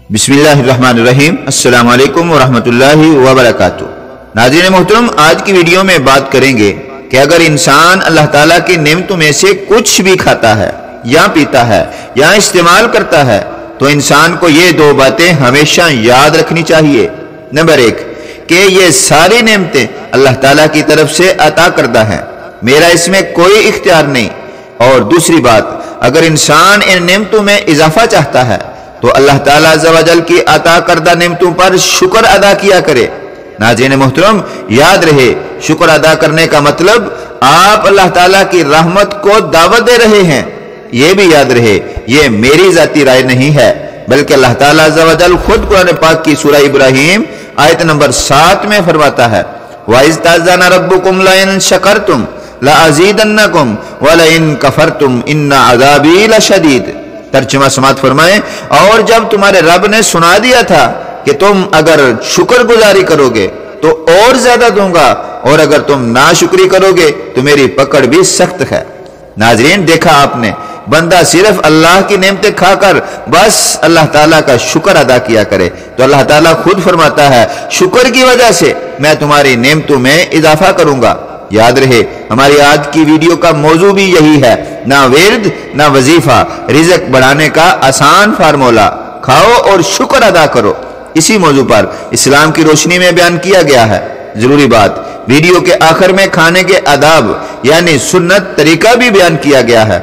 बिस्मिल्लाहिर्रहमानिर्रहीम। अस्सलामु अलैकुम वरहमतुल्लाहि वबरकातुहू। नाज़रीन मोहतरम, आज की वीडियो में बात करेंगे कि अगर इंसान अल्लाह ताला की नेमतों में से कुछ भी खाता है या पीता है या इस्तेमाल करता है तो इंसान को ये दो बातें हमेशा याद रखनी चाहिए। नंबर एक, कि ये सारी नेमतें अल्लाह ताला की तरफ से अता करदा है, मेरा इसमें कोई इख्तियार नहीं। और दूसरी बात, अगर इंसान इन नेमतों में इजाफा चाहता है तो अल्लाह ताला अज़्ज़ व जल की अता करदा नेमतों पर शुक्र अदा किया करे। नाज़रीन मोहतरम, याद रहे, शुक्र अदा करने का मतलब आप अल्लाह ताला की रहमत को दावत दे रहे हैं। यह भी याद रहे, ये मेरी जाती राय नहीं है, बल्कि अल्लाह ताला अज़्ज़ व जल खुद कुरान पाक की सूरह इब्राहीम आयत नंबर 7 में फरमाता है, वइज़ तअज़्ज़ना रब्बुकुम लइन शकरतुम लअज़ीदन्नकुम वलइन कफरतुम इन्न अज़ाबी लशदीद। तर्जुमा समात फरमाए, और जब तुम्हारे रब ने सुना दिया था कि तुम अगर शुक्रगुजारी करोगे तो और ज्यादा दूंगा, और अगर तुम नाशुक्री करोगे तो मेरी पकड़ भी सख्त है। नाजरीन, देखा आपने, बंदा सिर्फ अल्लाह की नेमतें खाकर बस अल्लाह ताला का शुक्र अदा किया करे तो अल्लाह ताला खुद फरमाता है, शुक्र की वजह से मैं तुम्हारी नेमतों में इजाफा करूंगा। याद रहे, हमारी आज की वीडियो का मौजू भी यही है, ना विर्द ना वजीफा, रिज़्क बढ़ाने का आसान फार्मूला, खाओ और शुक्र अदा करो। इसी मौजू पर इस्लाम की रोशनी में बयान किया गया है। जरूरी बात, वीडियो के आखिर में खाने के आदाब यानी सुन्नत तरीका भी बयान किया गया है।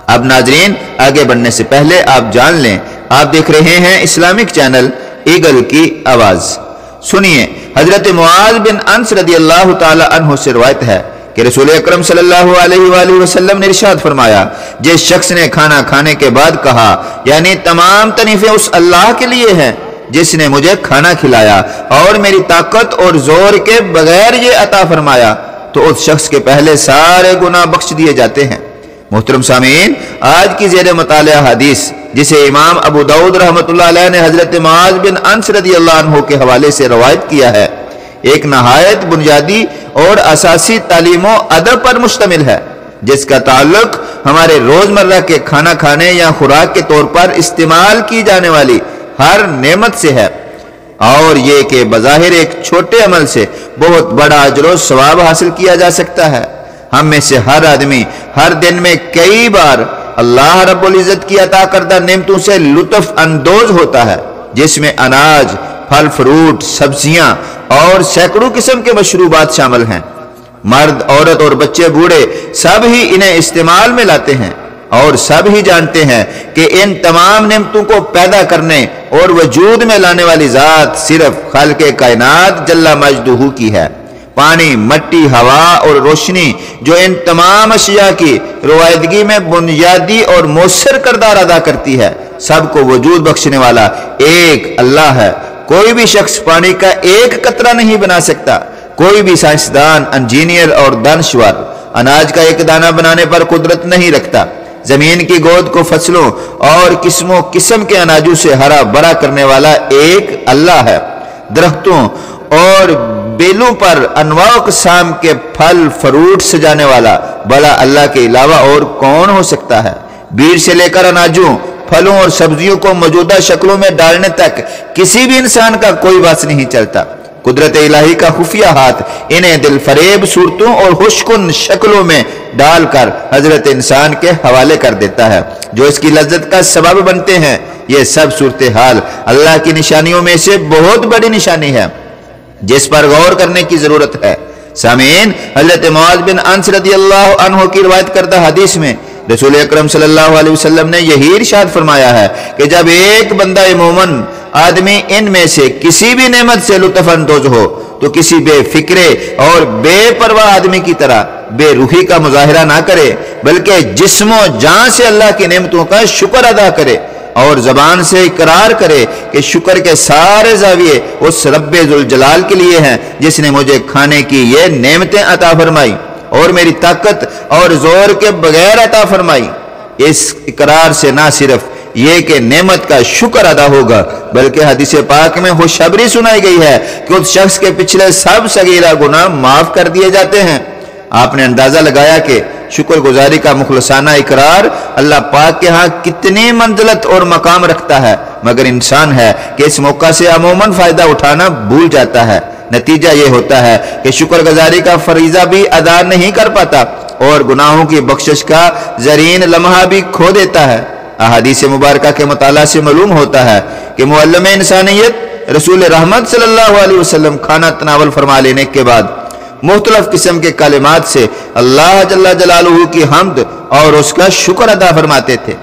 अब नाजरीन, आगे बढ़ने से पहले आप जान लें, आप देख रहे हैं इस्लामिक चैनल ईगल की आवाज। सुनिए, हजरत मुआज बिन अनस रदियल्लाहु ताला अन्हु से रिवायत है कि रसूल अकरम सल्लल्लाहु अलैहि वसल्लम ने इरशाद फरमाया, जिस शख्स ने खाना खाने के बाद कहा, यानी तमाम तरीफें उस अल्लाह के लिए हैं जिसने मुझे खाना खिलाया और मेरी ताकत और जोर के बगैर ये अता फरमाया, तो उस शख्स के पहले सारे गुनाह बख्श दिए जाते हैं। मोहतरम सामीन, आज की ज़ेर मुतालिया हदीस जिसे इमाम अबू दाऊद रहमतुल्लाह अलैह ने हजरत मुआज बिन अनस रदियल्लाहु अन्हु के हवाले से रवायत किया है, एक नहायत बुनियादी और असासी तालीमो अदब पर मुश्तमिल है, जिसका ताल्लुक हमारे रोजमर्रा के खाना खाने या खुराक के तौर पर इस्तेमाल की जाने वाली हर नेमत से है, और ये कि बज़ाहिर एक छोटे अमल से बहुत बड़ा अजर व सवाब हासिल किया जा सकता है। हम में से हर आदमी हर दिन में कई बार अल्लाह रब्बुल इज्जत की अता करदा नेमतों से लुत्फ अंदोज होता है, जिसमें अनाज, फल फ्रूट, सब्जियां और सैकड़ों किस्म के मशरूबात शामिल हैं। मर्द, औरत और बच्चे बूढ़े सब ही इन्हें इस्तेमाल में लाते हैं और सब ही जानते हैं कि इन तमाम नेमतों को पैदा करने और वजूद में लाने वाली जात सिर्फ खालिक़े कायनात जल्ला मजदूहू की है। पानी, मट्टी, हवा और रोशनी जो इन तमाम अशिया की रवायदगी में बुनियादी और मौसर किरदार अदा करती है, सबको वजूद बख्शने वाला एक अल्लाह है। कोई भी शख्स पानी का एक कतरा नहीं बना सकता, कोई भी साइंसदान, इंजीनियर और दानश्वर अनाज का एक दाना बनाने पर कुदरत नहीं रखता। जमीन की गोद को फसलों और किस्मों किस्म के अनाजों से हरा भरा करने वाला एक अल्लाह है। दरख्तों और बेलों पर अनवाओ क़िस्म के फल फ्रूट सजाने वाला भला अल्लाह के अलावा और कौन हो सकता है। बीज से लेकर अनाजों, फलों और सब्जियों को मौजूदा शक्लों में डालने तक किसी भी इंसान का कोई वास नहीं चलता। कुदरत इलाही का खुफिया हाथ इन्हें दिल फरेब सूरतों और खुशकुन शक्लों में डालकर हजरत इंसान के हवाले कर देता है, जो इसकी लज्जत का सबब बनते हैं। ये सब सूरत हाल अल्लाह की निशानियों में से बहुत बड़ी निशानी है, जिस पर गौर करने की जरूरत है। सामीन, हजरत मुआज बिन अनस रदियल्लाहु अन्हु की रिवायत करदा हदीस में रसूल अकरम सल्लल्लाहु अलैहि वसल्लम ने यही इरशाद फरमाया है कि जब एक बंदा मोमन आदमी इनमें से किसी भी नेमत से लुत्फ अंदोज हो तो किसी बेफिक्रे और बेपरवाह आदमी की तरह बेरूही का मुजाहिरा ना करे, बल्कि जिस्मो जान से अल्लाह की नेमतों का शुक्र अदा करे और जबान से इकरार करे कि शुक्र के सारे जाविये उस रब्बे जुल जलाल के लिए हैं, जिसने मुझे खाने की ये नेमतें अता फरमाई और मेरी ताकत और जोर के बगैर अता फरमाई। इस इकरार से ना सिर्फ ये कि नेमत का शुक्र अदा होगा, बल्कि हदीस पाक में खुशखबरी सुनाई गई है कि उस शख्स के पिछले सब सगीरा गुनाह माफ कर दिए जाते हैं। आपने अंदाजा लगाया कि شکر گزاری کا مخلصانہ اقرار اللہ پاک کے ہاں کتنی منزلت اور مقام رکھتا ہے، مگر انسان ہے کہ اس موقع سے عموماً فائدہ اٹھانا بھول جاتا ہے۔ نتیجہ یہ ہوتا ہے کہ شکر گزاری کا فریضہ بھی ادا نہیں کر پاتا اور گناہوں کی بخشش کا زرین لمحہ بھی کھو دیتا ہے۔ احادیث مبارکہ کے مطالعہ سے معلوم ہوتا ہے کہ معلم انسانیت رسول رحمت صلی اللہ علیہ وسلم کھانا تناول فرما لینے کے بعد مختلف قسم کے کلمات سے اللہ جل جلالہ کی حمد اور اس کا شکر ادا فرماتے تھے۔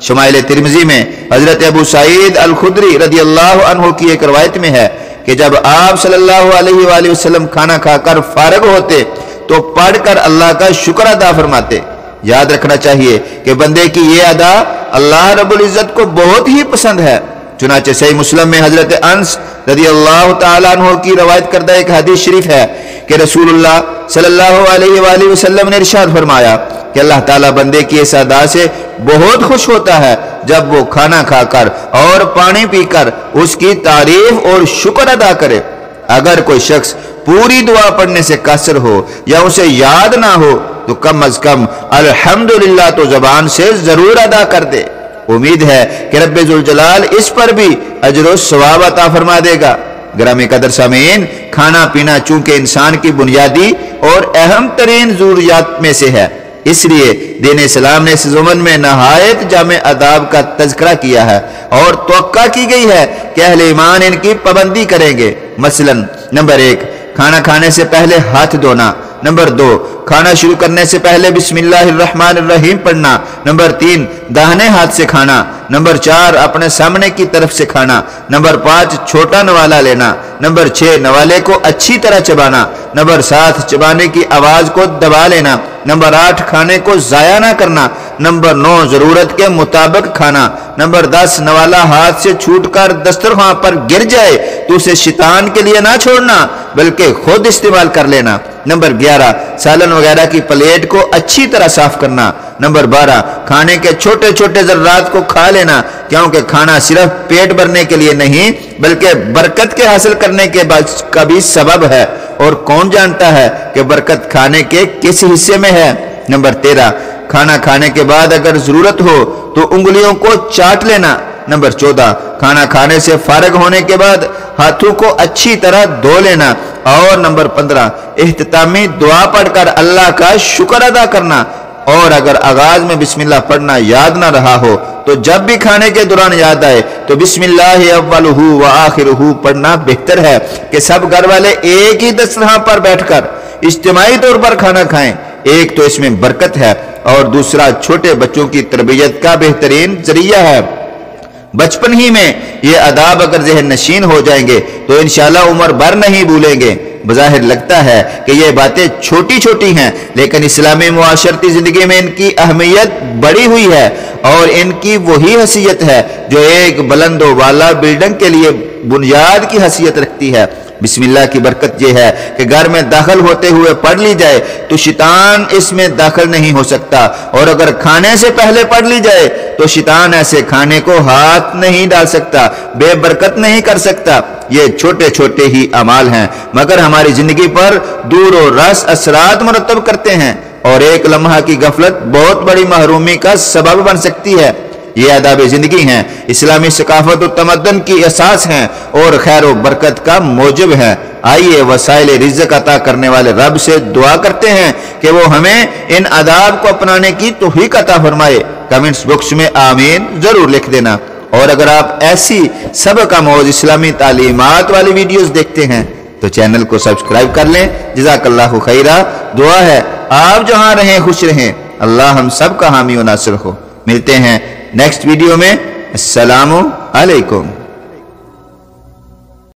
شمائل ترمذی میں حضرت ابو سعید الخدری رضی اللہ عنہ کی ایک روایت میں ہے کہ جب آپ صلی اللہ علیہ وآلہ وسلم کھانا کھا کر فارغ ہوتے تو پڑھ کر اللہ کا شکر ادا فرماتے۔ یاد رکھنا چاہیے کہ بندے کی یہ ادا اللہ رب العزت کو بہت ہی پسند ہے۔ چنانچہ صحیح مسلم میں حضرت انس رضی اللہ تعالیٰ عنہ کی روایت کردہ ایک حدیث شریف ہے کہ رسول اللہ صلی اللہ علیہ وآلہ وسلم نے ارشاد فرمایا کہ اللہ تعالیٰ بندے کی اس ادا سے بہت خوش ہوتا ہے جب وہ کھانا کھا کر اور پانی پی کر اس کی تعریف اور شکر ادا کرے۔ اگر کوئی شخص پوری دعا پڑھنے سے قاصر ہو یا اسے یاد نہ ہو تو کم از کم الحمدللہ تو زبان سے ضرور ادا کر دے۔ امید ہے کہ رب ذوالجلال اس پر بھی اجر و ثواب عطا فرما دے گا۔ گرامی قدر سامعین، کھانا پینا چونکہ انسان کی بنیادی اور اہم ترین ضروریات میں سے ہے، اس لیے دین اسلام نے اس ضمن میں نہایت جامع آداب کا تذکرہ کیا ہے اور توقع کی گئی ہے کہ اہل ایمان ان کی پابندی کریں گے۔ مثلا نمبر 1، کھانا کھانے سے پہلے ہاتھ دھونا۔ نمبر 2، کھانا شروع کرنے سے پہلے بسم اللہ الرحمن الرحیم پڑھنا۔ نمبر 3، داہنے ہاتھ سے کھانا۔ نمبر 4، اپنے سامنے کی طرف سے کھانا۔ نمبر 5، چھوٹا نوالا لینا۔ نمبر 6، نوالے کو اچھی طرح چبانا۔ نمبر 7، چبانے کی آواز کو دبا لینا۔ نمبر 8، کھانے کو ضائع نہ کرنا۔ نمبر 9، ضرورت کے مطابق کھانا۔ نمبر 10، نوالا ہاتھ سے چھوٹ کر دسترخوان پر گر جائے تو اسے شیطان کے لیے نہ چھوڑنا بلکہ خود استعمال کر لینا۔ نمبر 11، سالن وغیرہ کی پلیٹ کو اچھی طرح صاف کرنا۔ نمبر 12، کھانے کے چھوٹے چھوٹے ذرات کو کھا لینا، کیونکہ کھانا صرف پیٹ بھرنے کے لیے نہیں بلکہ برکت کے حاصل کرنے کے کا بھی سبب ہے، اور کون جانتا ہے کہ برکت کھانے کے کس حصے میں ہے۔ نمبر 13، کھانا کھانے کے بعد اگر ضرورت ہو تو انگلیوں کو چاٹ لینا۔ نمبر 14، کھانا کھانے سے فارغ ہونے کے بعد ہاتھوں کو اچھی طرح دھو لینا۔ اور نمبر 15، اختتامی دعا پڑھ کر اللہ کا شکر ادا کرنا، اور اگر آغاز میں بسم اللہ پڑھنا یاد نہ رہا ہو تو جب بھی کھانے کے دوران یاد آئے تو بسم اللہ اولہ و آخرہ پڑھنا بہتر ہے کہ سب گھر والے ایک ہی دسترخوان پر بیٹھ کر اجتماعی طور پر کھانا کھائیں۔ ایک تو اس میں برکت ہے اور دوسرا چھوٹے بچوں کی تربیت کا بہترین ذریعہ ہے۔ بچپن ہی میں یہ آداب اگر ذہن نشین ہو جائیں گے تو انشاءاللہ عمر بھر نہیں بھولیں گے۔ بظاہر لگتا ہے کہ یہ باتیں چھوٹی چھوٹی ہیں، لیکن اسلامی معاشرتی زندگی میں ان کی اہمیت بڑی ہوئی ہے، اور ان کی وہی حیثیت ہے جو ایک بلند و بالا بلڈنگ کے لیے بنیاد کی حیثیت رکھتی ہے۔ بسم اللہ کی برکت یہ ہے کہ گھر میں داخل ہوتے ہوئے پڑھ لی جائے تو شیطان اس میں داخل نہیں ہو سکتا، اور اگر کھانے سے پہلے پڑھ لی جائے تو شیطان ایسے کھانے کو ہاتھ نہیں ڈال سکتا، بے برکت نہیں کر سکتا۔ یہ چھوٹے چھوٹے ہی اعمال ہیں مگر ہماری زندگی پر دور و رس اثرات مرتب کرتے ہیں، اور ایک لمحہ کی غفلت بہت بڑی محرومی کا سبب بن سکتی ہے۔ یہ آداب زندگی ہیں، اسلامی ثقافت و تمدن کی اساس ہیں اور خیر و برکت کا موجب ہیں۔ آئیے وسائل رزق عطا کرنے والے رب سے دعا کرتے ہیں کہ وہ ہمیں ان آداب کو اپنانے کی توفیق عطا فرمائے۔ کمنٹس باکس میں آمین ضرور لکھ دینا، اور اگر آپ ایسی سبق آموز اسلامی تعلیمات والی ویڈیوز دیکھتے ہیں تو چینل کو سبسکرائب کر لیں۔ جزاک اللہ خیرہ۔ دعا ہے آپ جہاں رہیں خوش رہیں، اللہ ہم سب کا حامی و ناصر ہو۔ ملتے ہیں نیکسٹ ویڈیو میں۔ السلام علیکم۔